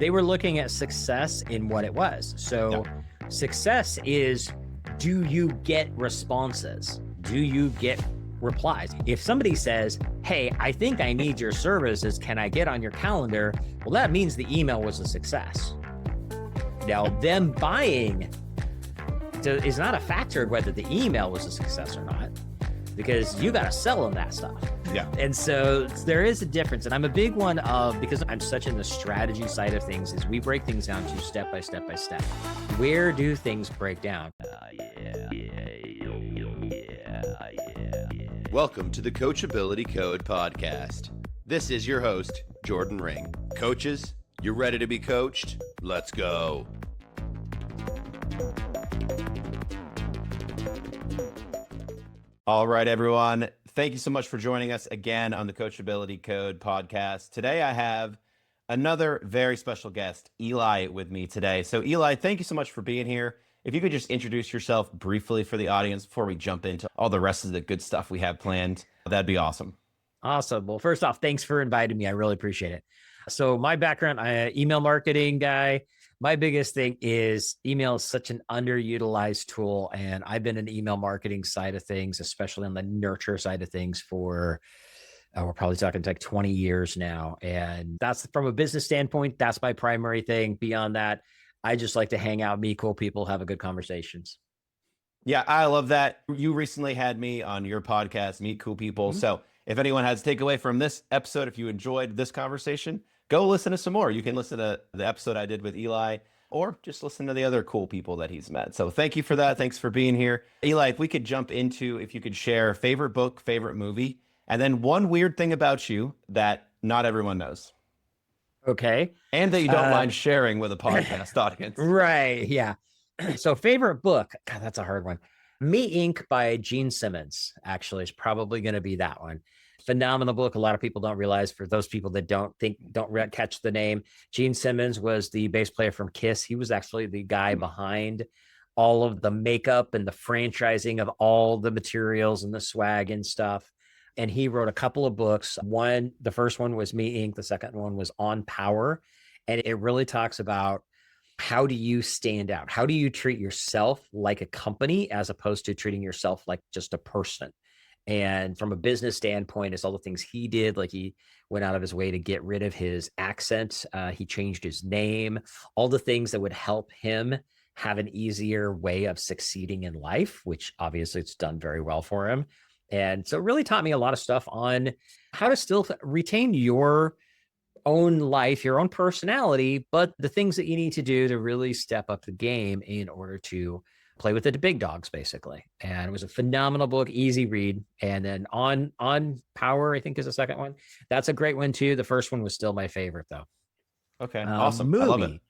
They were looking at success in what it was. So success is, do you get responses? Do you get replies? If somebody says, hey, I think I need your services, can I get on your calendar? Well, that means the email was a success. Now, them buying is not a factor whether the email was a success or not, because you got to sell them that stuff. Yeah. And so there is a difference. And I'm a big one of, because I'm such in the strategy side of things, is we break things down to step by step by step. Where do things break down? Welcome to the Coachability Code podcast. This is your host, Jordan Ring. Coaches, you ready to be coached? Let's go. All right, everyone. Thank you so much for joining us again on the Coachability Code podcast. Today, I have another very special guest, Ely, with me today. So, Ely, thank you so much for being here. If you could just introduce yourself briefly for the audience before we jump into all the rest of the good stuff we have planned, that'd be awesome. Awesome. Well, first off, thanks for inviting me. I really appreciate it. So my background, I'm an email marketing guy. My biggest thing is email is such an underutilized tool. And I've been in email marketing side of things, especially on the nurture side of things for, we're probably talking like 20 years now. And that's from a business standpoint, that's my primary thing. Beyond that, I just like to hang out, meet cool people, have a good conversations. Yeah, I love that. You recently had me on your podcast, Meet Cool People. Mm-hmm. So if anyone has a takeaway from this episode, if you enjoyed this conversation, go listen to some more. You can listen to the episode I did with Ely, or just listen to the other cool people that he's met. So thank you for that. Thanks for being here. Ely, if we could jump into, if you could share favorite book, favorite movie, and then one weird thing about you that not everyone knows. Okay. And that you don't mind sharing with a podcast audience. Right. Yeah. So favorite book, God, that's a hard one. Me Inc. by Gene Simmons actually is probably going to be that one. Phenomenal book. A lot of people don't realize, for those people that don't catch the name, Gene Simmons was the bass player from Kiss. He was actually the guy behind all of the makeup and the franchising of all the materials and the swag and stuff. And he wrote a couple of books. The first one was Me Inc. The second one was On Power. And it really talks about, how do you stand out? How do you treat yourself like a company as opposed to treating yourself like just a person? And from a business standpoint, it's all the things he did. Like, he went out of his way to get rid of his accent. He changed his name, all the things that would help him have an easier way of succeeding in life, which obviously it's done very well for him. And so it really taught me a lot of stuff on how to still retain your own life, your own personality, but the things that you need to do to really step up the game in order to play with the big dogs, basically. And it was a phenomenal book, easy read. And then on Power, I think, is the second one. That's a great one too. The first one was still my favorite, though. Okay, awesome. Movie. I love it.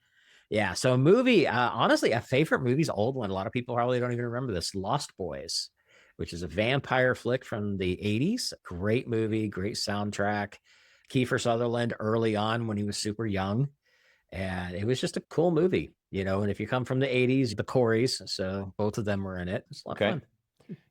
Yeah, so a movie, honestly, a favorite movie's an old one. A lot of people probably don't even remember this. Lost Boys, which is a vampire flick from the 80s. Great movie, great soundtrack. Kiefer Sutherland early on when he was super young. And it was just a cool movie, and if you come from the 80s, the Coreys, so both of them were in it. It's a lot of fun.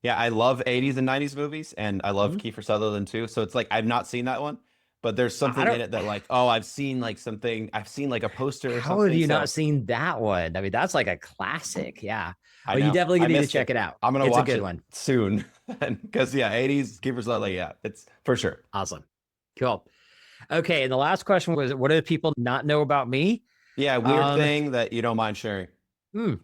Yeah, I love 80s and 90s movies, and I love Kiefer Sutherland too. So it's like, I've not seen that one, but there's something in it that, like, I've seen like a poster or something. How have you not seen that one? I mean, that's like a classic. Yeah. I know. You definitely need to check it out. I'm going to watch it one soon. Because 80s Kiefer Sutherland, yeah, it's for sure. Awesome. Cool. Okay, and the last question was, what do people not know about me? Yeah, weird thing that you don't mind sharing. Oh,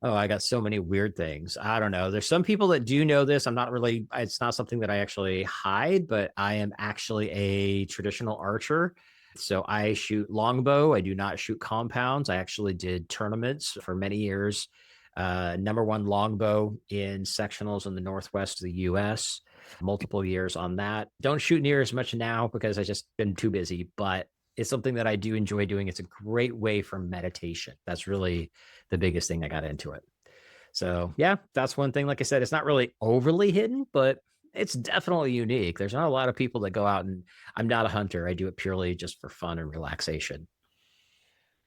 I got so many weird things. I don't know. There's some people that do know this. It's not something that I actually hide, but I am actually a traditional archer. So I shoot longbow. I do not shoot compounds. I actually did tournaments for many years. #1 longbow in sectionals in the Northwest of the US. Multiple years on that. Don't shoot near as much now because I just been too busy, but it's something that I do enjoy doing. It's a great way for meditation. That's really the biggest thing I got into it. So yeah, that's one thing. Like I said, it's not really overly hidden, but it's definitely unique. There's not a lot of people that go out, and I'm not a hunter. I do it purely just for fun and relaxation.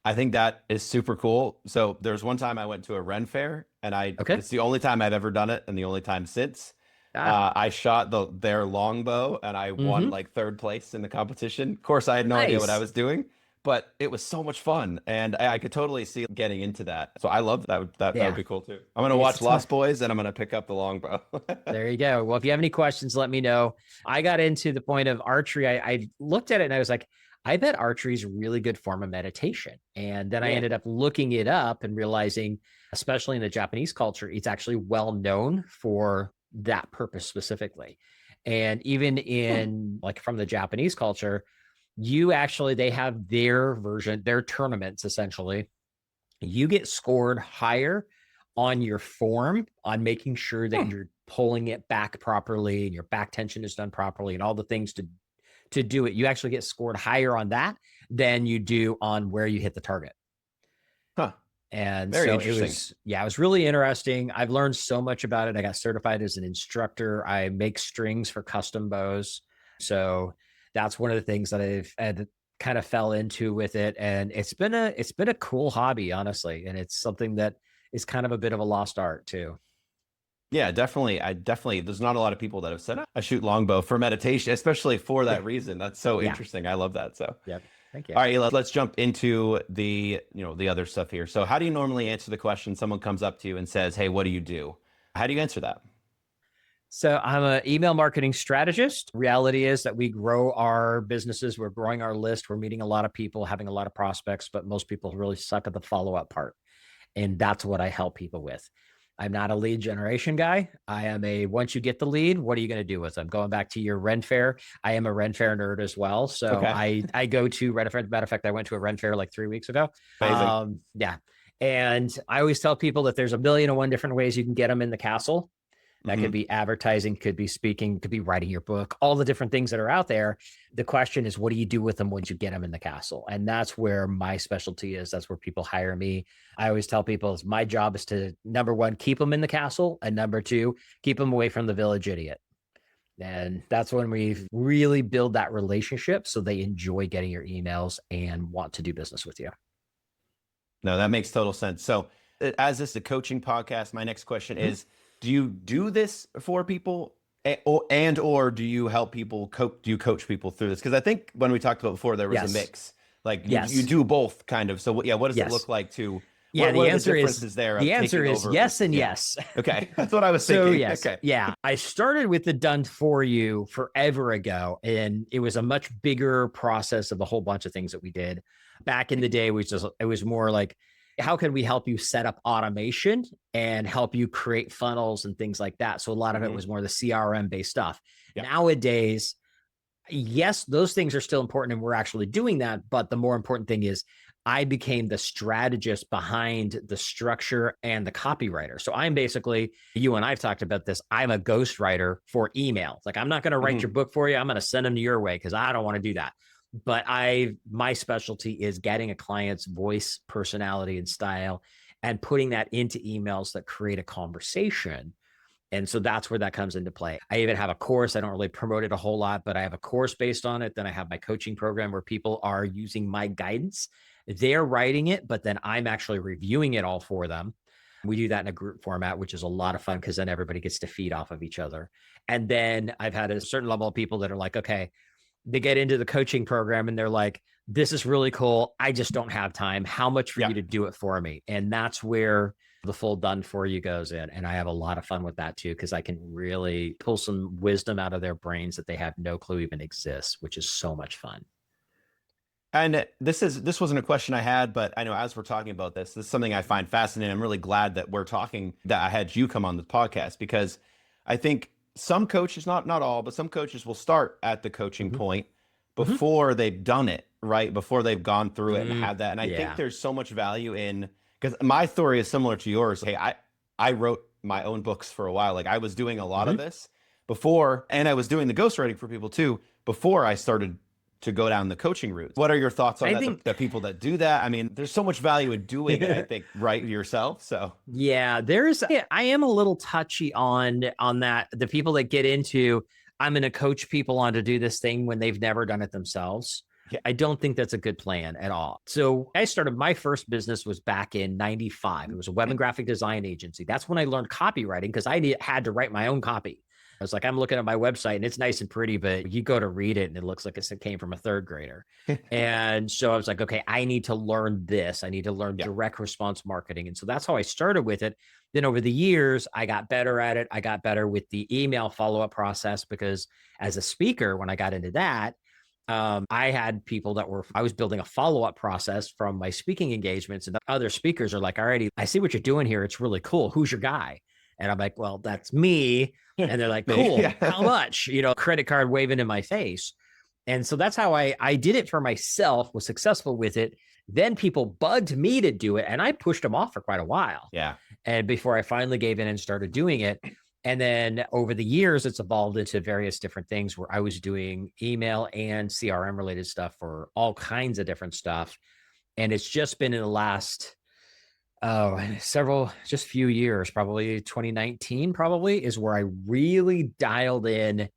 I think that is super cool. So there's one time I went to a Ren fair, and it's the only time I've ever done it, and the only time since. I shot their longbow, and I won like third place in the competition. Of course, I had no idea what I was doing, but it was so much fun. And I could totally see getting into that. So I love that. That would Yeah. be cool too. I'm going to It's watch Lost Boys and I'm going to pick up the longbow. There you go. Well, if you have any questions, let me know. I got into the point of archery. I looked at it and I was like, I bet archery is a really good form of meditation. And then I Yeah. ended up looking it up and realizing, especially in the Japanese culture, it's actually well known for that purpose specifically. And even in like from the Japanese culture, they have their version, their tournaments essentially. You get scored higher on your form, on making sure that you're pulling it back properly and your back tension is done properly and all the things to do it. You actually get scored higher on that than you do on where you hit the target. Huh. And Very so interesting. it was really interesting. I've learned so much about it. I got certified as an instructor. I make strings for custom bows. So that's one of the things that I've had kind of fell into with it. And it's been a cool hobby, honestly. And it's something that is kind of a bit of a lost art too. Yeah, definitely. There's not a lot of people that have said I shoot longbow for meditation, especially for that reason. That's so Yeah. interesting. I love that. So, Yep. Thank you. all right, let's jump into the other stuff here. So, how do you normally answer the question? Someone comes up to you and says, "Hey, what do you do?" How do you answer that? So I'm an email marketing strategist. Reality is that we grow our businesses. We're growing our list. We're meeting a lot of people, having a lot of prospects, but most people really suck at the follow-up part. And that's what I help people with. I'm not a lead generation guy. I am once you get the lead, what are you going to do with them? Going back to your Ren Fair, I am a Ren Fair nerd as well. So Okay, I go to Ren Fair. Matter of fact, I went to a Ren Fair like 3 weeks ago. amazing. Yeah. And I always tell people that there's 1,000,001 different ways you can get them in the castle. That could be advertising, could be speaking, could be writing your book, all the different things that are out there. The question is, what do you do with them once you get them in the castle? And that's where my specialty is. That's where people hire me. I always tell people my job is to, number one, keep them in the castle. And number two, keep them away from the village idiot. And that's when we really build that relationship so they enjoy getting your emails and want to do business with you. No, that makes total sense. So, as this is a coaching podcast, my next question is, do you do this for people or do you help people do you coach people through this? Because I think when we talked about before, there was a mix. Like you do both kind of. So what does it look like to Yeah, what are the differences there? The answer is yes and yes. Okay. That's what I was thinking. So yes. Okay. Yeah. I started with the done for you forever ago. And it was a much bigger process of a whole bunch of things that we did. Back in the day, it was more like, how can we help you set up automation and help you create funnels and things like that? So a lot of it was more the CRM based stuff. Yep. Nowadays, yes, those things are still important and we're actually doing that. But the more important thing is I became the strategist behind the structure and the copywriter. So I'm basically, you and I've talked about this, I'm a ghostwriter for emails. Like I'm not going to write your book for you. I'm going to send them your way because I don't want to do that. But my specialty is getting a client's voice, personality, and style and putting that into emails that create a conversation. And so that's where that comes into play. I even have a course. I don't really promote it a whole lot, but I have a course based on it. Then I have my coaching program where people are using my guidance. They're writing it, but then I'm actually reviewing it all for them. We do that in a group format, which is a lot of fun because then everybody gets to feed off of each other. And then I've had a certain level of people that are like, okay, they get into the coaching program and they're like, this is really cool. I just don't have time. How much for you to do it for me? And that's where the full done for you goes in. And I have a lot of fun with that too, because I can really pull some wisdom out of their brains that they have no clue even exists, which is so much fun. And this wasn't a question I had, but I know as we're talking about this is something I find fascinating. I'm really glad that that I had you come on the podcast because I think some coaches, not all, but some coaches will start at the coaching point before they've done it, right? Before they've gone through it and had that. And I think there's so much value in, because my story is similar to yours. Hey, I wrote my own books for a while. Like I was doing a lot of this before, and I was doing the ghostwriting for people too, before I started to go down the coaching route. What are your thoughts on that? The people that do that? I mean, there's so much value in doing it, I think, right, yourself. So yeah, I am a little touchy on that. The people that get into, I'm going to coach people on to do this thing when they've never done it themselves. Yeah. I don't think that's a good plan at all. So I started, my first business was back in 95. It was a web and graphic design agency. That's when I learned copywriting because I had to write my own copy. I was like, I'm looking at my website and it's nice and pretty, but you go to read it and it looks like it came from a third grader. And so I was like, okay, I need to learn this. I need to learn Yeah. direct response marketing. And so that's how I started with it. Then over the years, I got better at it. I got better with the email follow-up process because as a speaker, when I got into that, I had people I was building a follow-up process from my speaking engagements, and other speakers are like, alrighty, I see what you're doing here. It's really cool. Who's your guy? And I'm like, well, that's me. And they're like, Me. cool. Yeah. How much? Credit card waving in my face. And so that's how I did it for myself, was successful with it. Then people bugged me to do it, and I pushed them off for quite a while. Yeah. And before I finally gave in and started doing it. And then over the years, it's evolved into various different things where I was doing email and CRM related stuff for all kinds of different stuff. And it's just been in the last, just few years, probably 2019, probably is where I really dialed in.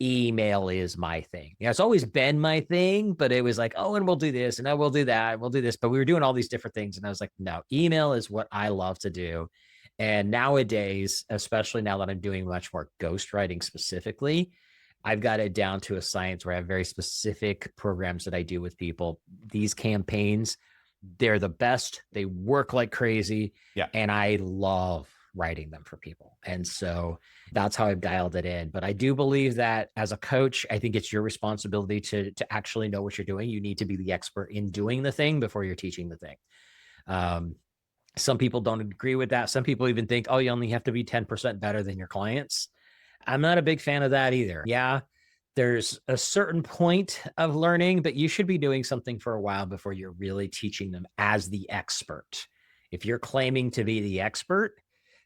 Email is my thing. Yeah, it's always been my thing, but it was like, oh, and we'll do this and I will do that. We'll do this. But we were doing all these different things. And I was like, no, email is what I love to do. And nowadays, especially now that I'm doing much more ghostwriting specifically, I've got it down to a science where I have very specific programs that I do with people. These campaigns, they're the best. They work like crazy. Yeah. And I love writing them for people. And so that's how I've dialed it in. But I do believe that as a coach, I think it's your responsibility to actually know what you're doing. You need to be the expert in doing the thing before you're teaching the thing. Some people don't agree with that. Some people even think, oh, you only have to be 10% better than your clients. I'm not a big fan of that either. Yeah, there's a certain point of learning, but you should be doing something for a while before you're really teaching them as the expert. If you're claiming to be the expert,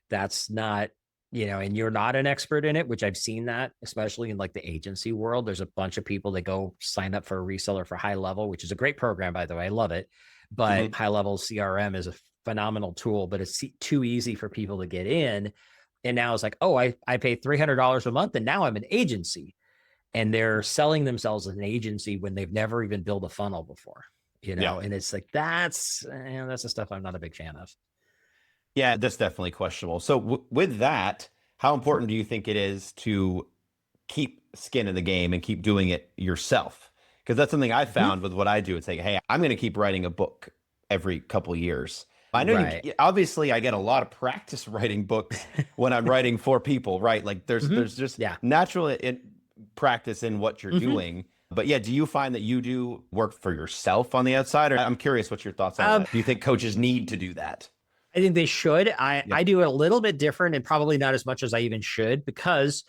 that's not, and you're not an expert in it, which I've seen that, especially in like the agency world. There's a bunch of people that go sign up for a reseller for High Level, which is a great program, by the way. I love it. But High Level CRM is a phenomenal tool, but it's too easy for people to get in. And now it's like, oh, I pay $300 a month and now I'm an agency. And they're selling themselves as an agency when they've never even built a funnel before, and it's like, that's the stuff I'm not a big fan of. Yeah, that's definitely questionable. So with that, how important do you think it is to keep skin in the game and keep doing it yourself? Because that's something I found with what I do. It's like, hey, I'm going to keep writing a book every couple years. I know obviously I get a lot of practice writing books when I'm writing for people, right? Like there's just natural practice in what you're doing. But yeah, do you find that you do work for yourself on the outside? Or I'm curious what your thoughts on that. Do you think coaches need to do that? I think they should. I do it a little bit different and probably not as much as I even should, because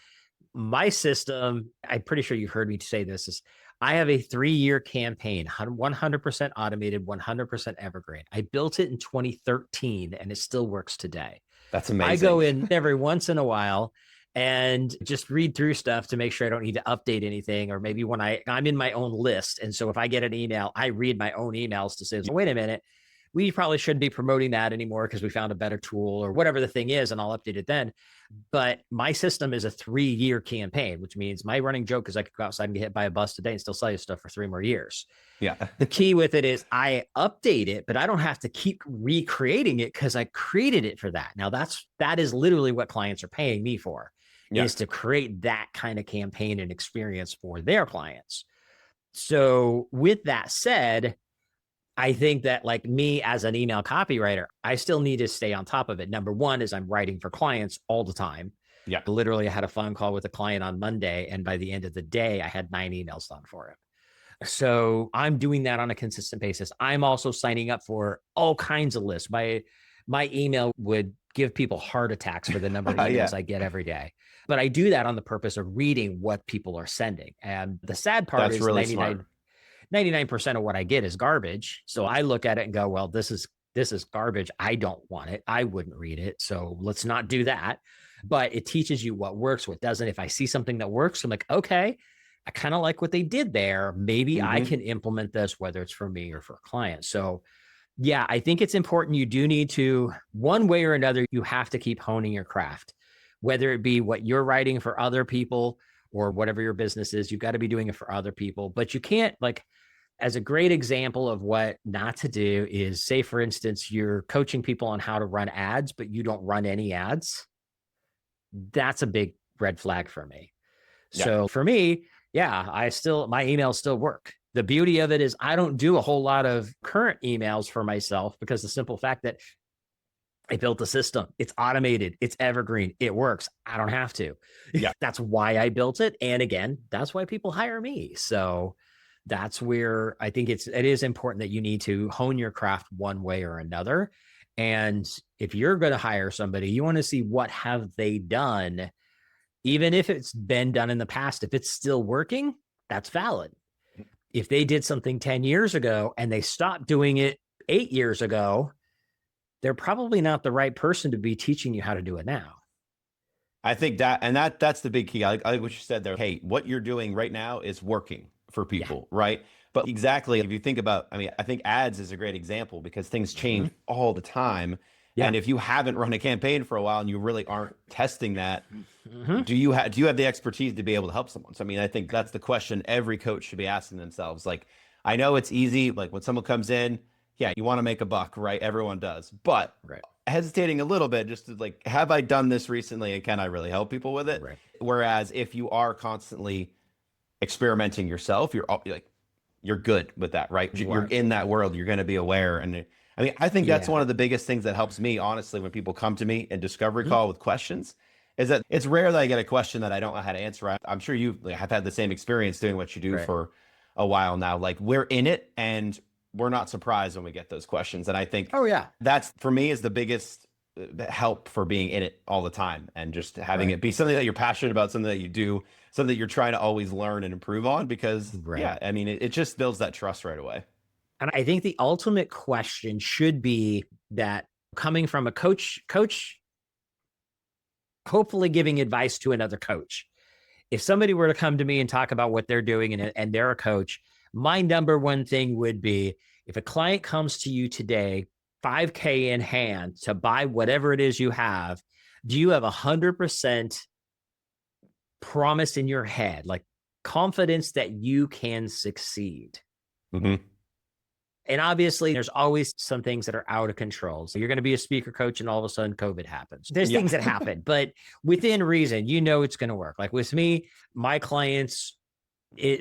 my system, I'm pretty sure you've heard me say this, is I have a 3-year campaign, 100% automated, 100% evergreen. I built it in 2013 and it still works today. That's amazing. I go in every once in a while and just read through stuff to make sure I don't need to update anything. Or maybe when I'm in my own list. And so if I get an email, I read my own emails to say, wait a minute, we probably shouldn't be promoting that anymore because we found a better tool or whatever the thing is, and I'll update it then. But my system is a 3-year campaign, which means my running joke is I could go outside and get hit by a bus today and still sell you stuff for 3 more years. Yeah. The key with it is I update it, but I don't have to keep recreating it because I created it for that. Now that is literally what clients are paying me for, is to create that kind of campaign and experience for their clients. So with that said, I think that like me as an email copywriter, I still need to stay on top of it. Number one is I'm writing for clients all the time. Yeah. Literally, I had a phone call with a client on Monday, and by the end of the day, I had 9 emails done for him. So I'm doing that on a consistent basis. I'm also signing up for all kinds of lists. My email would give people heart attacks for the number of emails I get every day. But I do that on the purpose of reading what people are sending. And the sad part is really 99% of what I get is garbage. So I look at it and go, well, this is garbage. I don't want it. I wouldn't read it. So let's not do that. But it teaches you what works, what doesn't. If I see something that works, I'm like, okay, I kind of like what they did there. Maybe I can implement this, whether it's for me or for a client. So yeah, I think it's important. You do need to, one way or another, you have to keep honing your craft, whether it be what you're writing for other people or whatever your business is. You've got to be doing it for other people, but you can't, like, as a great example of what not to do is, say, for instance, you're coaching people on how to run ads, but you don't run any ads. That's a big red flag for me. Yeah. So for me, yeah, my emails still work. The beauty of it is I don't do a whole lot of current emails for myself because the simple fact that I built a system. It's automated. It's evergreen. It works. I don't have to. Yeah. That's why I built it. And again, that's why people hire me. So that's where I think it is important that you need to hone your craft one way or another. And if you're going to hire somebody, you want to see what have they done, even if it's been done in the past. If it's still working, that's valid. If they did something 10 years ago and they stopped doing it 8 years ago, they're probably not the right person to be teaching you how to do it now. I think that's the big key. I like what you said there. Hey, what you're doing right now is working for Yeah. people, right? But exactly, if you think about, I mean, I think ads is a great example because things change all the time. Yeah. And if you haven't run a campaign for a while and you really aren't testing that, Mhm. do you have the expertise to be able to help someone? So I mean, I think that's the question every coach should be asking themselves. Like, I know it's easy, like when someone comes in, yeah, you want to make a buck, right? Everyone does. But Right. hesitating a little bit just to like, have I done this recently and can I really help people with it? Right. Whereas if you are constantly experimenting yourself, you're good with that, right? You're Right. in that world, you're going to be aware. And I mean, I think that's Yeah. one of the biggest things that helps me, honestly, when people come to me in discovery Mhm. call with questions, is that it's rare that I get a question that I don't know how to answer. I'm sure you have had the same experience doing what you do Right. for a while now. Like we're in it and we're not surprised when we get those questions. And I think Oh yeah. that's for me is the biggest help for being in it all the time and just having Right. it be something that you're passionate about, something that you do, something that you're trying to always learn and improve on because Right. yeah, I mean, it just builds that trust right away. And I think the ultimate question should be that coming from a coach, hopefully giving advice to another coach. If somebody were to come to me and talk about what they're doing and they're a coach, my number one thing would be if a client comes to you today, 5K in hand to buy whatever it is you have, do you have 100% promise in your head, like confidence that you can succeed? Mm-hmm. And obviously, there's always some things that are out of control. So you're going to be a speaker coach and all of a sudden COVID happens. There's Yeah. things that happen, but within reason, it's going to work. Like with me, my clients,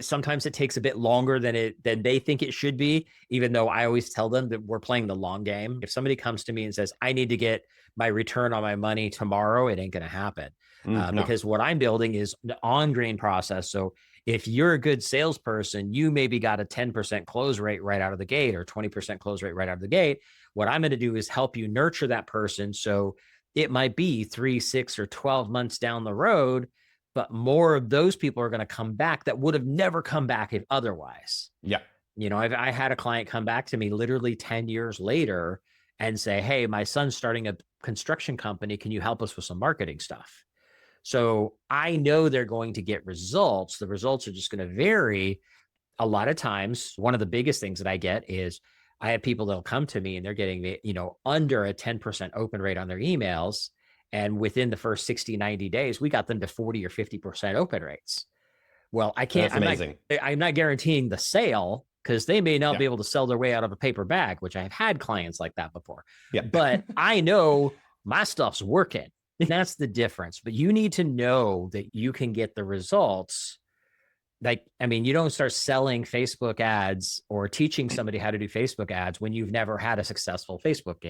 sometimes it takes a bit longer than they think it should be, even though I always tell them that we're playing the long game. If somebody comes to me and says, I need to get my return on my money tomorrow, it ain't going to happen. No. Because what I'm building is the on-grain process. So if you're a good salesperson, you maybe got a 10% close rate right out of the gate or 20% close rate right out of the gate. What I'm going to do is help you nurture that person. So it might be 3, 6, or 12 months down the road, but more of those people are going to come back that would have never come back if otherwise. Yeah. I had a client come back to me literally 10 years later and say, hey, my son's starting a construction company. Can you help us with some marketing stuff? So I know they're going to get results. The results are just going to vary. A lot of times, one of the biggest things that I get is I have people that'll come to me and they're getting, under a 10% open rate on their emails. And within the first 60, 90 days, we got them to 40 or 50% open rates. Well, That's amazing. I'm not guaranteeing the sale because they may not Yeah. be able to sell their way out of a paper bag, which I've had clients like that before. Yeah. But I know my stuff's working. That's the difference. But you need to know that you can get the results. Like, I mean, you don't start selling Facebook ads or teaching somebody how to do Facebook ads when you've never had a successful Facebook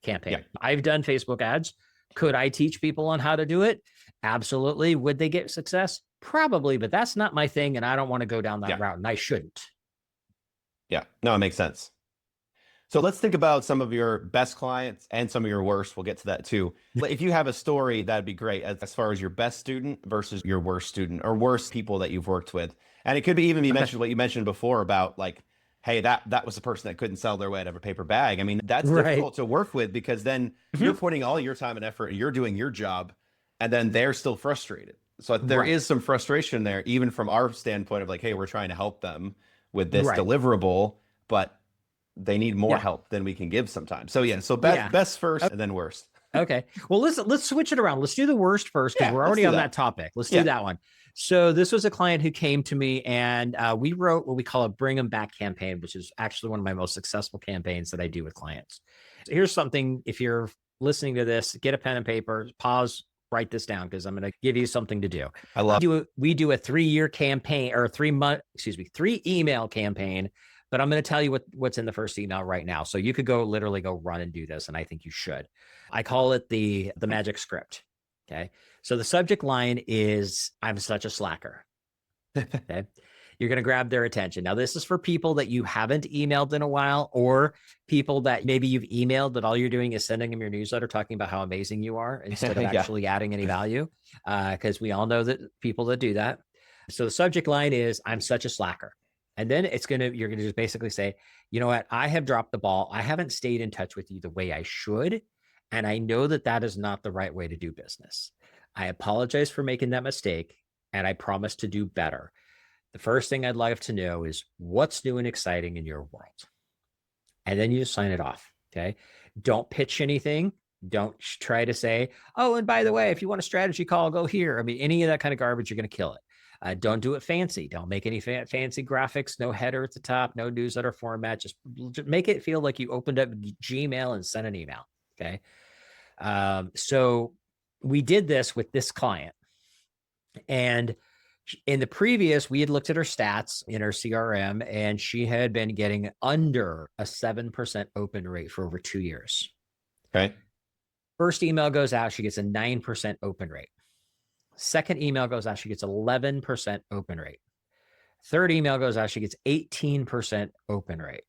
campaign. Yeah. I've done Facebook ads. Could I teach people on how to do it? Absolutely. Would they get success? Probably, but that's not my thing. And I don't want to go down that Yeah. route. And I shouldn't. Yeah. No, it makes sense. So let's think about some of your best clients and some of your worst. We'll get to that too. If you have a story, that'd be great as far as your best student versus your worst student or worst people that you've worked with. And it could be even be mentioned what you mentioned before about like, hey, that was the person that couldn't sell their way out of a paper bag. I mean, that's Right. difficult to work with because then you're putting all your time and effort, you're doing your job, and then they're still frustrated. So there Right. is some frustration there, even from our standpoint of like, hey, we're trying to help them with this Right. deliverable, but they need more Yeah. help than we can give sometimes. So yeah, so Yeah. best first and then worst. Okay. Well, let's switch it around. Let's do the worst first because Yeah, we're let's already do on that. that topic. Let's Yeah. do that one. So this was a client who came to me and we wrote what we call a bring them back campaign, which is actually one of my most successful campaigns that I do with clients. So here's something, if you're listening to this, get a pen and paper, pause, write this down because I'm going to give you something to do. I love We do a 3-year campaign or 3 email campaign, but I'm going to tell you what's in the first email right now. So you could literally go run and do this. And I think you should. I call it the magic script. Okay. So the subject line is, I'm such a slacker. Okay. You're going to grab their attention. Now, this is for people that you haven't emailed in a while, or people that maybe you've emailed, but all you're doing is sending them your newsletter talking about how amazing you are instead of actually adding any value. Because we all know that people that do that. So the subject line is, I'm such a slacker. And then you're going to just basically say, you know what? I have dropped the ball. I haven't stayed in touch with you the way I should. And I know that that is not the right way to do business. I apologize for making that mistake. And I promise to do better. The first thing I'd like to know is what's new and exciting in your world. And then you just sign it off. Okay. Don't pitch anything. Don't try to say, oh, and by the way, if you want a strategy call, go here. I mean, any of that kind of garbage, you're going to kill it. Don't do it fancy. Don't make any fancy graphics, no header at the top, no newsletter format. Just make it feel like you opened up Gmail and sent an email. Okay. So we did this with this client. And in the previous, we had looked at her stats in her CRM, and she had been getting under a 7% open rate for over 2 years. Okay. First email goes out, she gets a 9% open rate. Second email goes out, she gets 11% open rate. Third email goes out, she gets 18% open rate.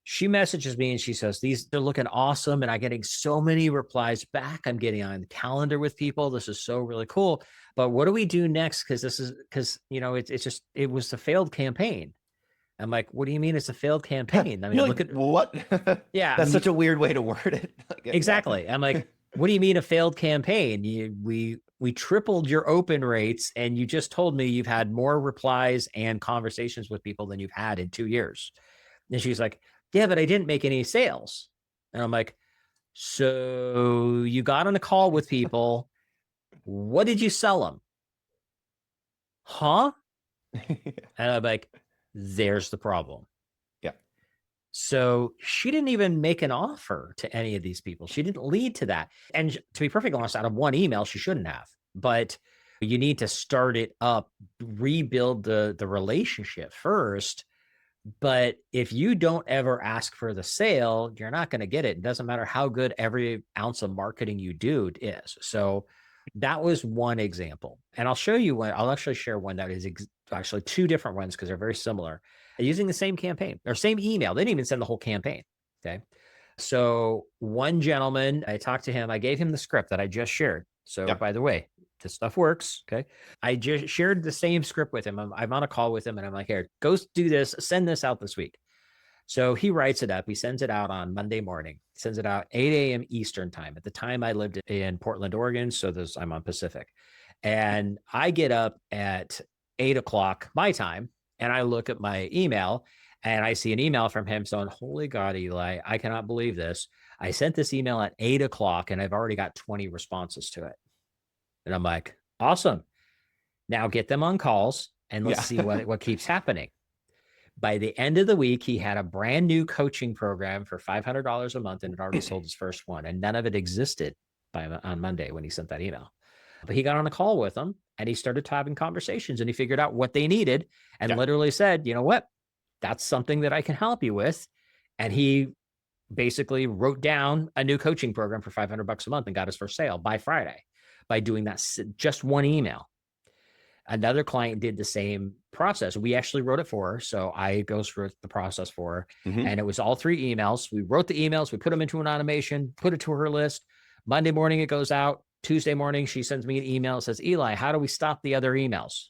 She messages me and she says, they're looking awesome. And I'm getting so many replies back. I'm getting on the calendar with people. This is so really cool. But what do we do next? Because it was a failed campaign. I'm like, what do you mean it's a failed campaign? I mean, look at what? Yeah. That's such a weird way to word it. Exactly. I'm like, what do you mean a failed campaign? We tripled your open rates, and you just told me you've had more replies and conversations with people than you've had in 2 years. And she's like, yeah, but I didn't make any sales. And I'm like, so you got on a call with people. What did you sell them? Huh? And I'm like, there's the problem. Yeah. So she didn't even make an offer to any of these people. She didn't lead to that. And to be perfectly honest, out of one email, she shouldn't have. But you need to start it up, rebuild the relationship first. But if you don't ever ask for the sale, you're not going to get it. It doesn't matter how good every ounce of marketing you do is. So that was one example. And I'll show you one. I'll actually share one that is actually 2 different ones because they're very similar, using the same campaign or same email. They didn't even send the whole campaign. Okay. So one gentleman, I talked to him. I gave him the script that I just shared. So by the way, this stuff works. Okay. I just shared the same script with him. I'm on a call with him and I'm like, here, go do this, send this out this week. So he writes it up. He sends it out on Monday morning, sends it out 8 a.m. Eastern time. At the time I lived in Portland, Oregon. So I'm on Pacific. And I get up at 8 o'clock my time and I look at my email and I see an email from him saying, holy God, Eli, I cannot believe this. I sent this email at 8 o'clock and I've already got 20 responses to it. And I'm like, awesome. Now get them on calls and let's see what keeps happening. By the end of the week, he had a brand new coaching program for $500 a month and had already sold his first one. And none of it existed on Monday when he sent that email. But he got on a call with them and he started having conversations and he figured out what they needed and literally said, you know what, that's something that I can help you with. And he basically wrote down a new coaching program for $500 a month and got his first sale by Friday by doing that, just one email. Another client did the same process. We actually wrote it for her. So I go through the process for her. And it was all 3 emails. We wrote the emails. We put them into an automation, put it to her list. Monday morning, it goes out. Tuesday morning, she sends me an email. It says, Eli, how do we stop the other emails?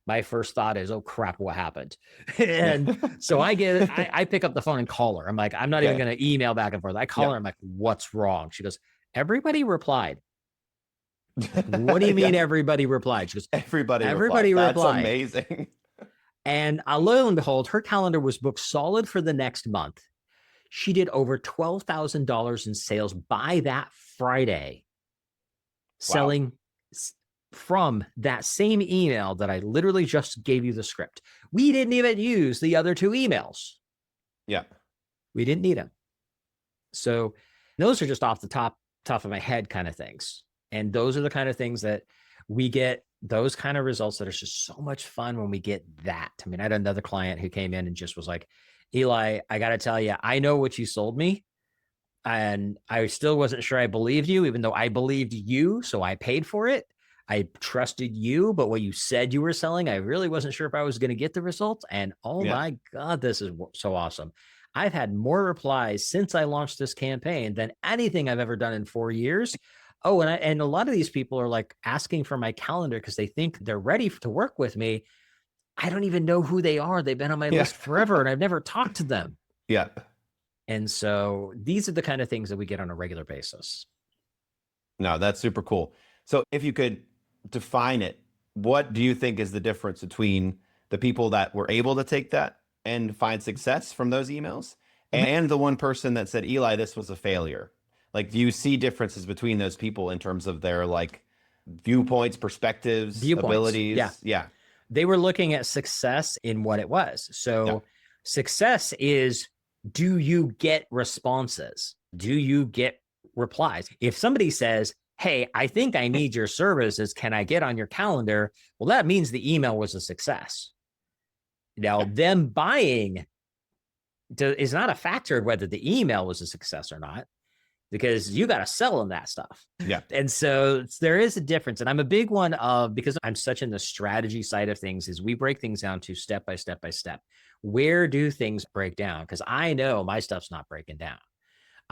My first thought is, oh crap, what happened? And so I pick up the phone and call her. I'm like, I'm not even going to email back and forth. I call her. I'm like, what's wrong? She goes, everybody replied. What do you mean everybody replied? She goes, everybody replied. That's amazing. And lo and behold, her calendar was booked solid for the next month. She did over $12,000 in sales by that Friday, selling from that same email that I literally just gave you the script. We didn't even use the other 2 emails. Yeah. We didn't need them. So those are just off the top of my head kind of things. And those are the kind of things that we get, those kind of results that are just so much fun when we get that. I mean, I had another client who came in and just was like, Ely, I got to tell you, I know what you sold me. And I still wasn't sure I believed you, even though I believed you. So I paid for it. I trusted you, but what you said you were selling, I really wasn't sure if I was going to get the results. And oh Yeah. my God, this is so awesome. I've had more replies since I launched this campaign than anything I've ever done in 4 years. Oh, and a lot of these people are like asking for my calendar because they think they're ready to work with me. I don't even know who they are. They've been on my Yeah. list forever and I've never talked to them. Yeah. And so these are the kind of things that we get on a regular basis. No, that's super cool. So if you could define it, what do you think is the difference between the people that were able to take that and find success from those emails and the one person that said, Ely, this was a failure? Like, do you see differences between those people in terms of their like viewpoints, perspectives, abilities? Yeah. Yeah. They were looking at success in what it was. So Yeah. success is, do you get responses? Do you get replies? If somebody says, hey, I think I need your services, can I get on your calendar? Well, that means the email was a success. Now, them buying is not a factor of whether the email was a success or not, because you got to sell them that stuff. Yeah. And so there is a difference. And I'm a big one of, because I'm such in the strategy side of things, is we break things down to step by step by step. Where do things break down? Because I know my stuff's not breaking down.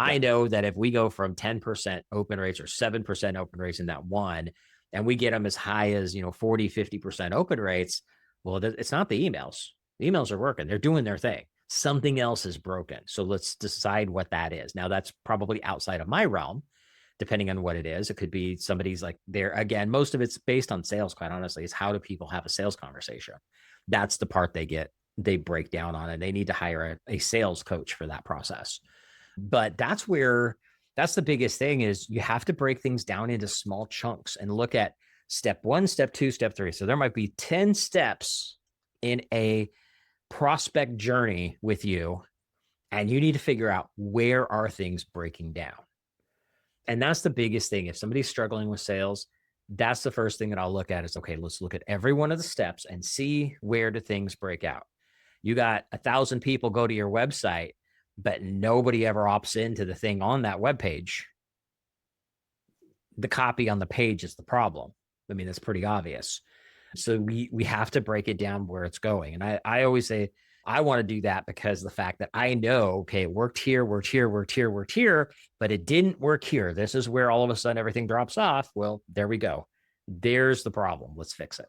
I know that if we go from 10% open rates or 7% open rates in that one, and we get them as high as, 40, 50% open rates, well, it's not the emails. The emails are working. They're doing their thing. Something else is broken. So let's decide what that is. Now, that's probably outside of my realm, depending on what it is. It could be somebody's like there. Again, most of it's based on sales, quite honestly, is how do people have a sales conversation? That's the part they break down on, and they need to hire a sales coach for that process. But that's the biggest thing is you have to break things down into small chunks and look at step 1, step 2, step 3. So there might be 10 steps in a prospect journey with you, and you need to figure out where are things breaking down. And that's the biggest thing. If somebody's struggling with sales, that's the first thing that I'll look at is, okay, let's look at every one of the steps and see where do things break out. You got 1,000 people go to your website, but nobody ever opts into the thing on that web page. The copy on the page is the problem. I mean, that's pretty obvious. So we have to break it down where it's going. And I always say, I want to do that because the fact that I know, okay, it worked here, worked here, worked here, worked here, but it didn't work here. This is where all of a sudden everything drops off. Well, there we go. There's the problem. Let's fix it.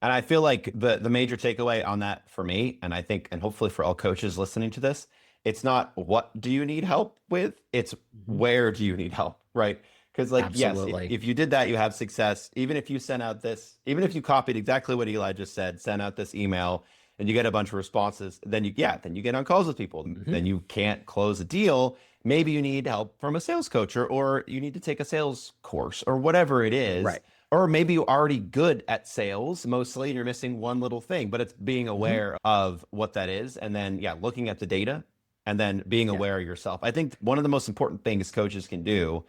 And I feel like the major takeaway on that for me, and I think, and hopefully for all coaches listening to this, it's not what do you need help with, it's where do you need help, right? Because like, Absolutely. yes, if you did that, you have success. Even if you sent out this, even if you copied exactly what Ely just said, sent out this email and you get a bunch of responses, then you get on calls with people. Then you can't close a deal. Maybe you need help from a sales coach or you need to take a sales course or whatever it is. Right. Or maybe you're already good at sales mostly and you're missing one little thing, but it's being aware of what that is. And then, looking at the data and then being aware of yourself. I think one of the most important things coaches can do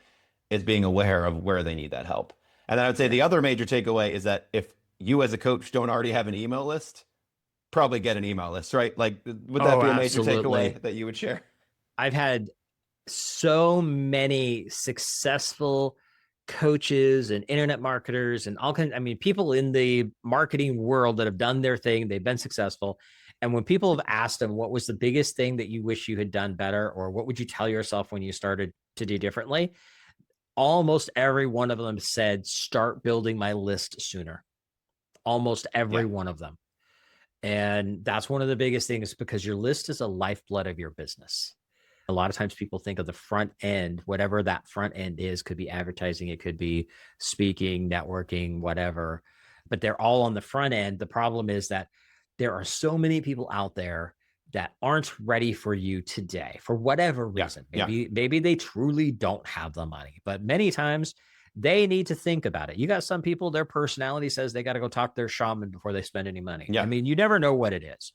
is being aware of where they need that help. And then I would say the other major takeaway is that if you as a coach don't already have an email list, probably get an email list, right? Like, would that be a major takeaway that you would share? I've had so many successful coaches and internet marketers and all kinds. I mean, people in the marketing world that have done their thing, they've been successful. And when people have asked them, what was the biggest thing that you wish you had done better? Or what would you tell yourself when you started to do differently? Almost every one of them said, start building my list sooner. Almost every one of them. And that's one of the biggest things because your list is a lifeblood of your business. A lot of times people think of the front end, whatever that front end is, could be advertising, it could be speaking, networking, whatever, but they're all on the front end. The problem is that there are so many people out there that aren't ready for you today for whatever reason. Maybe they truly don't have the money, but many times they need to think about it. You got some people, their personality says they got to go talk to their shaman before they spend any money. I mean, you never know what it is,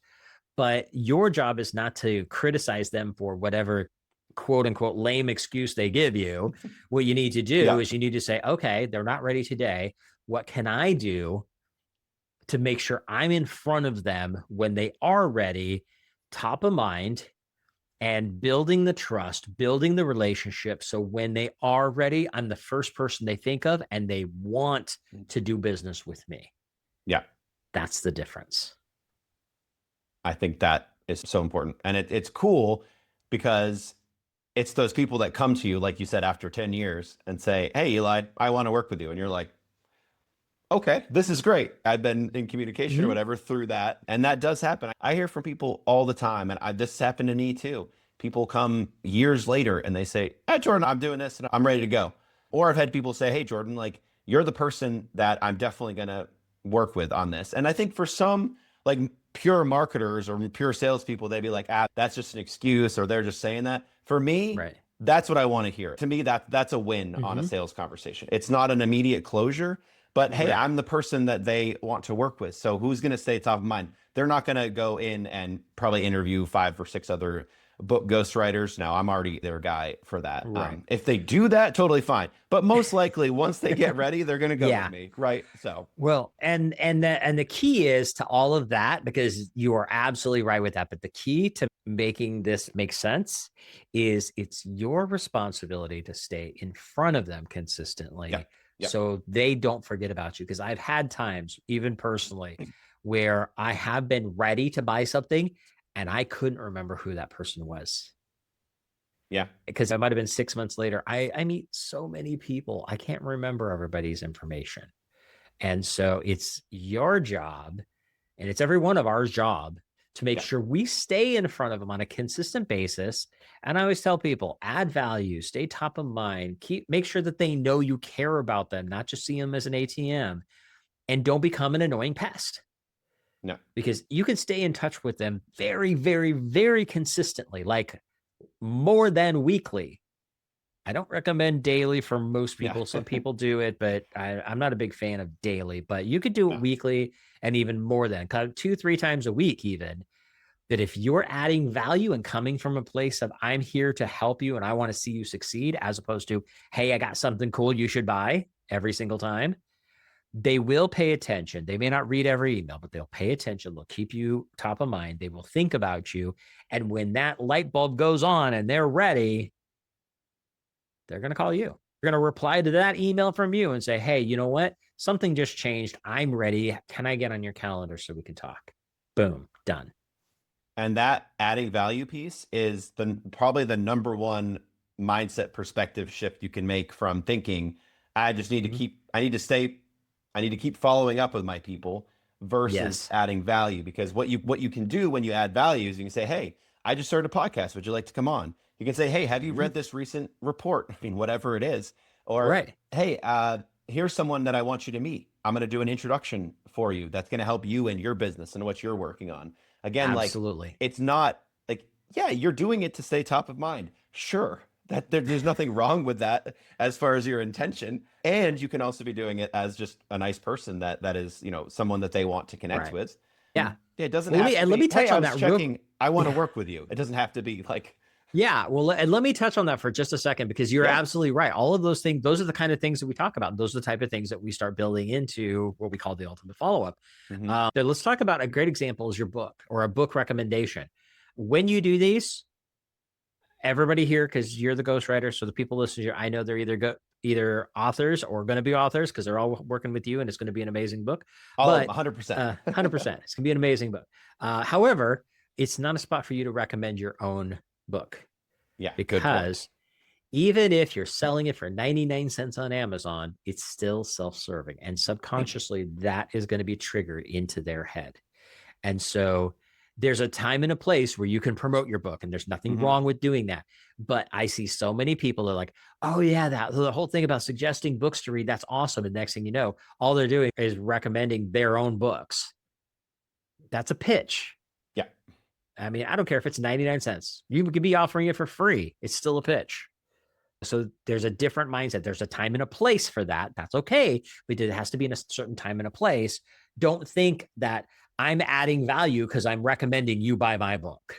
but your job is not to criticize them for whatever quote unquote lame excuse they give you, what you need to do Yeah. is you need to say, okay, they're not ready today. What can I do to make sure I'm in front of them when they are ready, top of mind, and building the trust, building the relationship. So when they are ready, I'm the first person they think of and they want to do business with me. Yeah. That's the difference. I think that is so important. And it's cool because it's those people that come to you, like you said, after 10 years and say, hey, Eli, I want to work with you. And you're like, okay, this is great. I've been in communication or whatever through that. And that does happen. I hear from people all the time. And this happened to me too. People come years later and they say, hey, Jordan, I'm doing this and I'm ready to go. Or I've had people say, hey, Jordan, like you're the person that I'm definitely going to work with on this. And I think for some like pure marketers or pure salespeople, they'd be like, that's just an excuse or they're just saying that. For me, Right. that's what I want to hear. To me, that's a win on a sales conversation. It's not an immediate closure, but hey, Right. I'm the person that they want to work with. So who's going to stay top of mind? They're not going to go in and probably interview 5 or 6 other book ghostwriters. Now I'm already their guy for that. Right. If they do that, totally fine. But most likely once they get ready, they're going to go Yeah. with me. Right. So, Well, and the key is to all of that, because you are absolutely right with that. But the key to making this make sense is it's your responsibility to stay in front of them consistently, yeah. Yeah. so they don't forget about you. Because I've had times, even personally, where I have been ready to buy something and I couldn't remember who that person was. Yeah. Because I might have been 6 months later. I meet so many people, I can't remember everybody's information. And so it's your job, and it's every one of our job, to make Yeah. sure we stay in front of them on a consistent basis. And I always tell people, add value, stay top of mind, make sure that they know you care about them, not just see them as an ATM, and don't become an annoying pest. No. Because you can stay in touch with them very, very, very consistently, like more than weekly. I don't recommend daily for most Yeah. people. Some people do it, but I'm not a big fan of daily. But you could do it No. weekly and even more than 2-3 times a week, even. That if you're adding value and coming from a place of I'm here to help you and I want to see you succeed, as opposed to, hey, I got something cool you should buy every single time, they will pay attention. They may not read every email, but they'll pay attention. They'll keep you top of mind. They will think about you. And when that light bulb goes on and they're ready, they're going to call you. They're going to reply to that email from you and say, hey, you know what? Something just changed. I'm ready. Can I get on your calendar so we can talk? Boom, done. And that adding value piece is probably the number one mindset perspective shift you can make from thinking, I just need to keep following up with my people versus adding value. Because what you can do when you add value is you can say, hey, I just started a podcast. Would you like to come on? You can say, hey, have you read this recent report? I mean, whatever it is. Or, hey, here's someone that I want you to meet. I'm going to do an introduction for you that's going to help you in your business and what you're working on. Again, absolutely. Like it's not like, yeah, you're doing it to stay top of mind. Sure. There's nothing wrong with that as far as your intention. And you can also be doing it as just a nice person that is, someone that they want to connect with. Yeah. It doesn't have to be, let me touch hey, on I was that checking, I want to work with you. It doesn't have to be like, yeah. Well, and let me touch on that for just a second, because you're absolutely right. All of those things, those are the kind of things that we talk about. Those are the type of things that we start building into what we call the ultimate follow-up. So let's talk about a great example is your book or a book recommendation. When you do these, everybody here, because you're the ghostwriter, so the people listening to you, I know they're either authors or going to be authors, because they're all working with you and it's going to be an amazing book. oh, But 100%. 100%. It's going to be an amazing book. However, it's not a spot for you to recommend your own book. Yeah, because even if you're selling it for 99 cents on Amazon, it's still self-serving. And subconsciously, that is going to be triggered into their head. And so there's a time and a place where you can promote your book, and there's nothing wrong with doing that. But I see so many people that are like, oh yeah, the whole thing about suggesting books to read, that's awesome. And next thing you know, all they're doing is recommending their own books. That's a pitch. Yeah. I mean, I don't care if it's 99 cents. You could be offering it for free. It's still a pitch. So there's a different mindset. There's a time and a place for that. That's okay. But it has to be in a certain time and a place. Don't think that I'm adding value because I'm recommending you buy my book.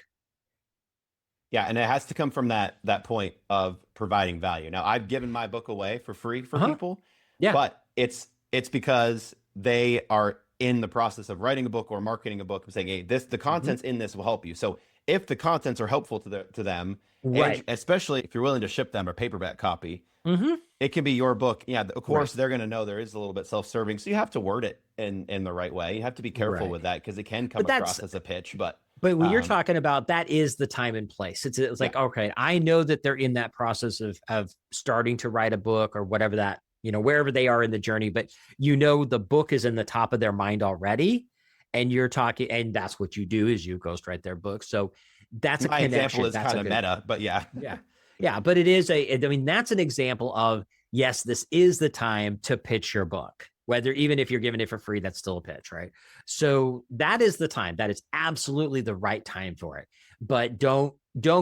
Yeah, and it has to come from that point of providing value. Now, I've given my book away for free for Uh-huh. people, Yeah. but it's because they are in the process of writing a book or marketing a book and saying, "Hey, the Hmm. contents in this will help you." So, if the contents are helpful to them, and Right. especially if you're willing to ship them a paperback copy, Hmm. it can be your book. Yeah, of Right. course they're going to know there is a little bit self-serving, so you have to word it in the right way. You have to be careful Right. with that because it can come But that's across as a pitch, But when you're um, talking about, that is the time and place. It's yeah, like, okay, I know that they're in that process of starting to write a book or whatever that, wherever they are in the journey, but the book is in the top of their mind already. And you're talking, and that's what you do is you ghostwrite their book. So that's a my example connection. is That's kind a of good, meta, but yeah. yeah. Yeah. But that's an example of, yes, this is the time to pitch your book. Whether even if you're giving it for free, that's still a pitch, right? So that is the time. That is absolutely the right time for it. But don't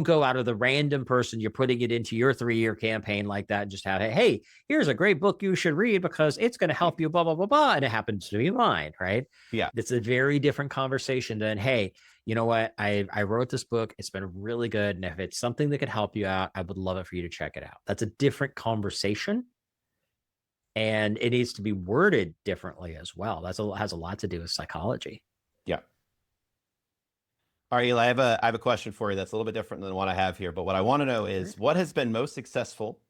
go out of the random person you're putting it into your 3-year campaign like that and just have, hey, here's a great book you should read because it's going to help you, blah, blah, blah, blah. And it happens to be mine, right? Yeah. It's a very different conversation than, hey, you know what? I wrote this book. It's been really good. And if it's something that could help you out, I would love it for you to check it out. That's a different conversation. And it needs to be worded differently as well. Has a lot to do with psychology. Yeah. All right, Eli, I have a question for you that's a little bit different than what I have here. But what I want to know is what has been most successful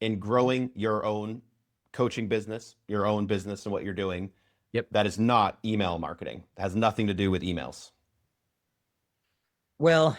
in growing your own coaching business, your own business and what you're doing Yep. that is not email marketing, that has nothing to do with emails. Well,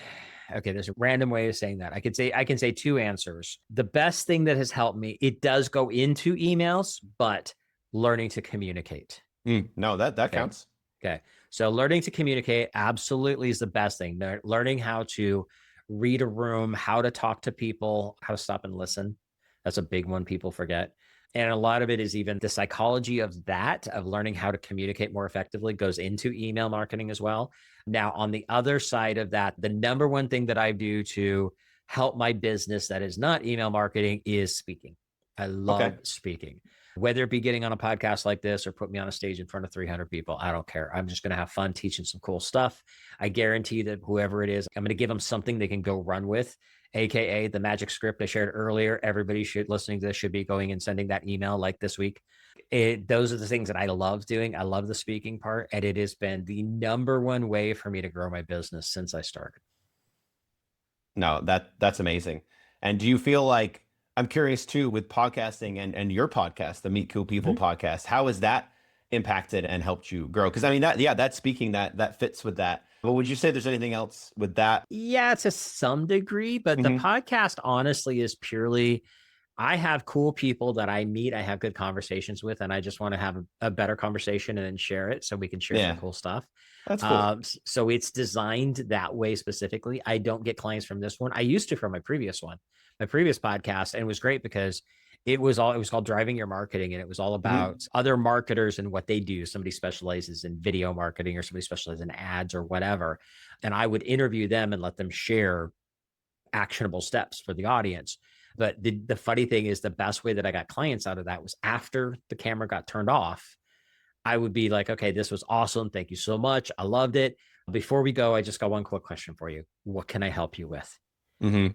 okay, there's a random way of saying that. I can say two answers. The best thing that has helped me, it does go into emails, but learning to communicate. No, that Okay. counts. Okay. So learning to communicate absolutely is the best thing. Learning how to read a room, how to talk to people, how to stop and listen. That's a big one people forget. And a lot of it is even the psychology of that, of learning how to communicate more effectively, goes into email marketing as well. Now, on the other side of that, the number one thing that I do to help my business that is not email marketing is speaking. I Okay. love speaking, whether it be getting on a podcast like this or put me on a stage in front of 300 people. I don't care. I'm just going to have fun teaching some cool stuff. I guarantee that whoever it is, I'm going to give them something they can go run with, AKA the magic script I shared earlier. Everybody should listening to this should be going and sending that email like this week. Those are the things that I love doing. I love the speaking part. And it has been the number one way for me to grow my business since I started. No, that's amazing. And do you feel like I'm curious too with podcasting and your podcast, the Meet Cool People Mm-hmm. podcast, how has that impacted and helped you grow? Because I mean that speaking that fits with that. But would you say there's anything else with that? Yeah, to some degree, but the Hmm. podcast honestly is purely I have cool people that I meet, I have good conversations with, and I just want to have a better conversation and then share it so we can share some Yeah, cool stuff. that's cool. So it's designed that way specifically. I don't get clients from this one. I used to from my previous podcast, and it was great because it was called Driving Your Marketing, and it was all Hmm. about other marketers and what they do. Somebody specializes in video marketing or somebody specializes in ads or whatever. And I would interview them and let them share actionable steps for the audience. But the funny thing is, the best way that I got clients out of that was after the camera got turned off. I would be like, okay, this was awesome. Thank you so much. I loved it. Before we go, I just got one quick question for you. What can I help you with? Hmm.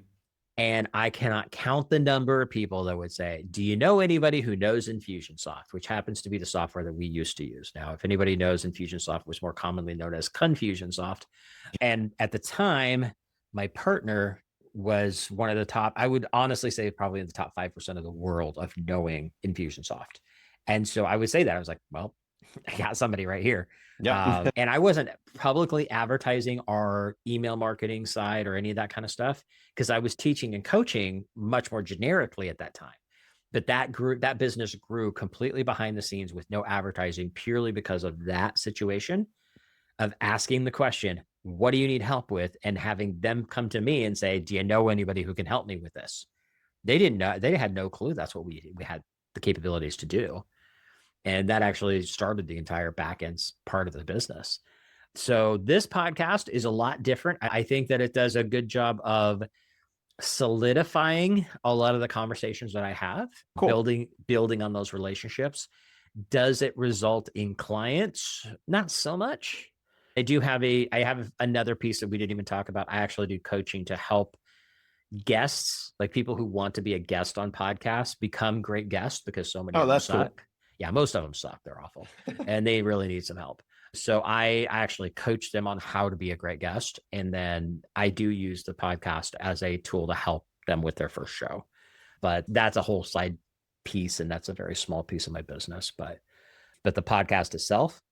And I cannot count the number of people that would say, do you know anybody who knows Infusionsoft, which happens to be the software that we used to use? Now, if anybody knows, Infusionsoft was more commonly known as Confusionsoft. And at the time, my partner was one of the top, I would honestly say probably in the top 5% of the world of knowing Infusionsoft. And so I would say that I was like, well, I got somebody right here. Yep. And I wasn't publicly advertising our email marketing side or any of that kind of stuff because I was teaching and coaching much more generically at that time. But that business grew completely behind the scenes with no advertising purely because of that situation of asking the question, what do you need help with? And having them come to me and say, do you know anybody who can help me with this? They didn't know, they had no clue that's what we had the capabilities to do. And that actually started the entire back end part of the business. So this podcast is a lot different. I think that it does a good job of solidifying a lot of the conversations that I have, Cool. building on those relationships. Does it result in clients? Not so much. I have another piece that we didn't even talk about. I actually do coaching to help Guests, like people who want to be a guest on podcasts, become great guests because so many Oh, of them that's cool. suck. Yeah, most of them suck. They're awful and they really need some help. So I actually coach them on how to be a great guest. And then I do use the podcast as a tool to help them with their first show. But that's a whole side piece. And that's a very small piece of my business. But the podcast itself,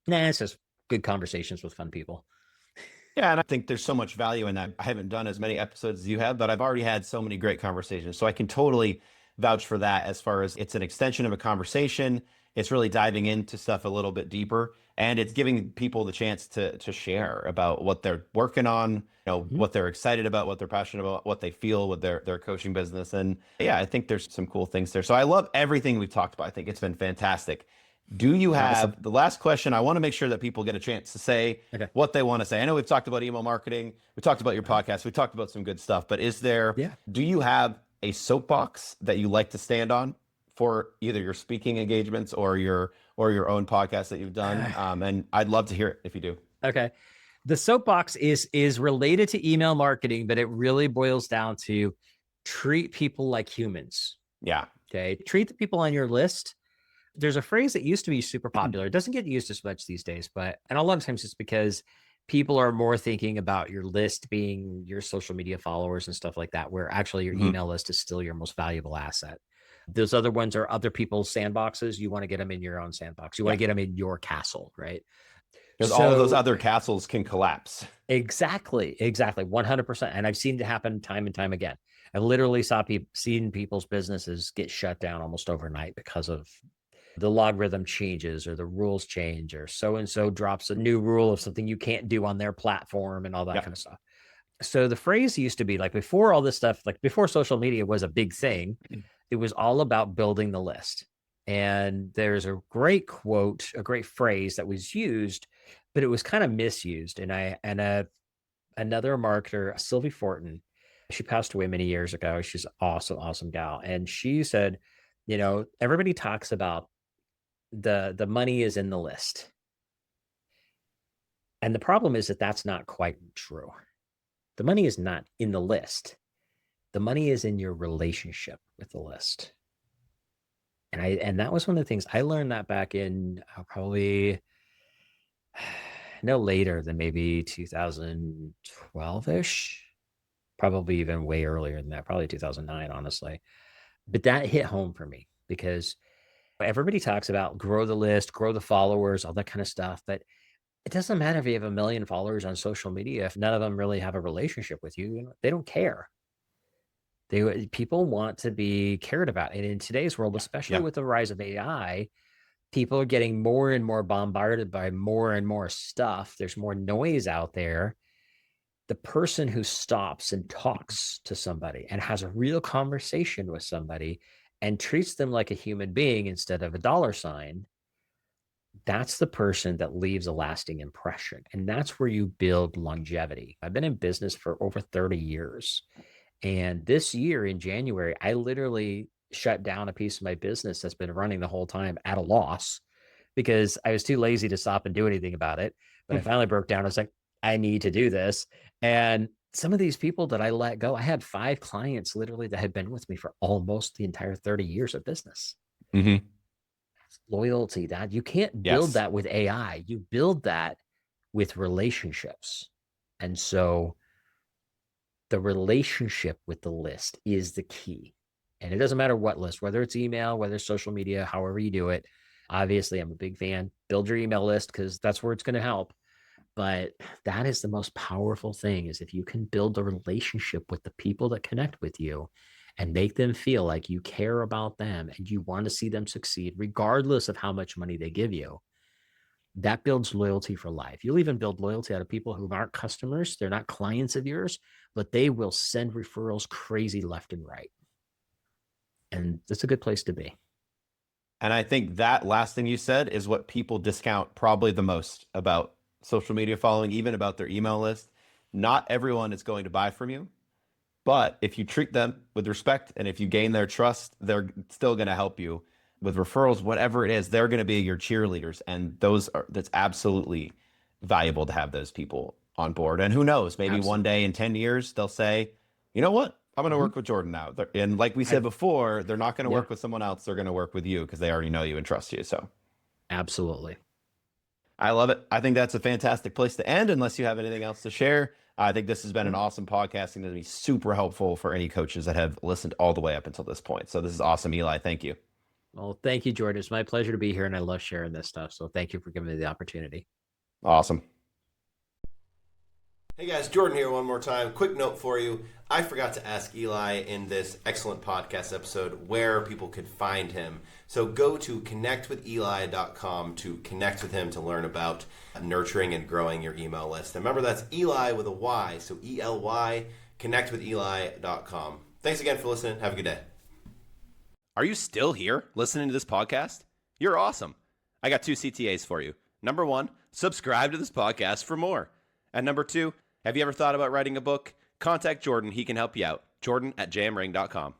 nah, it's just good conversations with fun people. Yeah, and I think there's so much value in that. I haven't done as many episodes as you have, but I've already had so many great conversations. So I can totally vouch for that as far as it's an extension of a conversation. It's really diving into stuff a little bit deeper, and it's giving people the chance to share about what they're working on, Mm-hmm. what they're excited about, what they're passionate about, what they feel with their coaching business. And yeah, I think there's some cool things there. So I love everything we've talked about. I think it's been fantastic. Do you Awesome. have the last question? I want to make sure that people get a chance to say Okay. what they want to say. I know we've talked about email marketing, we talked about your podcast, we talked about some good stuff, but Yeah. do you have a soapbox that you like to stand on for either your speaking engagements or your own podcast that you've done? And I'd love to hear it if you do. Okay. The soapbox is related to email marketing, but it really boils down to treat people like humans. Yeah. Okay. Treat the people on your list. There's a phrase that used to be super popular. It doesn't get used as much these days, and a lot of times it's because people are more thinking about your list being your social media followers and stuff like that, where actually your Mhm. email list is still your most valuable asset. Those other ones are other people's sandboxes. You want to get them in your own sandbox. You want Yeah. to get them in your castle, right? Because all of those So other castles can collapse. exactly, 100%. And I've seen it happen time and time again. I literally seen people's businesses get shut down almost overnight because of the logarithm changes or the rules change or so and so drops a new rule of something you can't do on their platform and all that Yeah. kind of stuff. So the phrase used to be like before all this stuff, like before social media was a big thing, it was all about building the list. And there's a great quote, a great phrase that was used, but it was kind of misused. Another marketer, Sylvie Fortin, she passed away many years ago. She's an awesome, awesome gal. And she said, everybody talks about the money is in the list. And the problem is that that's not quite true. The money is not in the list. The money is in your relationship with the list. And that was one of the things I learned that back in probably no later than maybe 2012ish, probably even way earlier than that, probably 2009, honestly. But that hit home for me because everybody talks about grow the list, grow the followers, all that kind of stuff. But it doesn't matter if you have 1 million followers on social media if none of them really have a relationship with you. They don't care. People want to be cared about, and in today's world, especially Yeah. with the rise of AI, people are getting more and more bombarded by more and more stuff. There's more noise out there. The person who stops and talks to somebody and has a real conversation with somebody and treats them like a human being instead of a dollar sign, that's the person that leaves a lasting impression. And that's where you build longevity. I've been in business for over 30 years. And this year in January, I literally shut down a piece of my business that's been running the whole time at a loss because I was too lazy to stop and do anything about it. But I finally broke down. I was like, I need to do this. And some of these people that I let go, I had 5 clients literally that had been with me for almost the entire 30 years of business. Mm-hmm. Loyalty, that you can't build Yes. that with AI. You build that with relationships. And so the relationship with the list is the key. And it doesn't matter what list, whether it's email, whether it's social media, however you do it. Obviously, I'm a big fan. Build your email list because that's where it's going to help. But that is the most powerful thing is if you can build a relationship with the people that connect with you and make them feel like you care about them and you want to see them succeed, regardless of how much money they give you, that builds loyalty for life. You'll even build loyalty out of people who aren't customers. They're not clients of yours, but they will send referrals crazy left and right. And that's a good place to be. And I think that last thing you said is what people discount probably the most about social media following, even about their email list. Not everyone is going to buy from you, but if you treat them with respect and if you gain their trust, they're still going to help you with referrals, whatever it is. They're going to be your cheerleaders, and that's absolutely valuable to have those people on board. And who knows, maybe one Absolutely. day in 10 years, they'll say, you know what? I'm going to work with Jordan now. And like we said before, they're not going to Yeah. work with someone else. They're going to work with you because they already know you and trust you. So Absolutely. I love it. I think that's a fantastic place to end unless you have anything else to share. I think this has been an awesome podcast and going to be super helpful for any coaches that have listened all the way up until this point. So this is awesome, Eli. Thank you. Well, thank you, Jordan. It's my pleasure to be here, and I love sharing this stuff. So thank you for giving me the opportunity. Awesome. Hey guys, Jordan here one more time. Quick note for you. I forgot to ask Eli in this excellent podcast episode where people could find him. So go to connectwitheli.com to connect with him to learn about nurturing and growing your email list. And remember, that's Eli with a Y, so E-L-Y, connectwitheli.com. Thanks again for listening. Have a good day. Are you still here listening to this podcast? You're awesome. I got 2 CTAs for you. Number 1, subscribe to this podcast for more. And number 2, have you ever thought about writing a book? Contact Jordan. He can help you out. Jordan@jmring.com.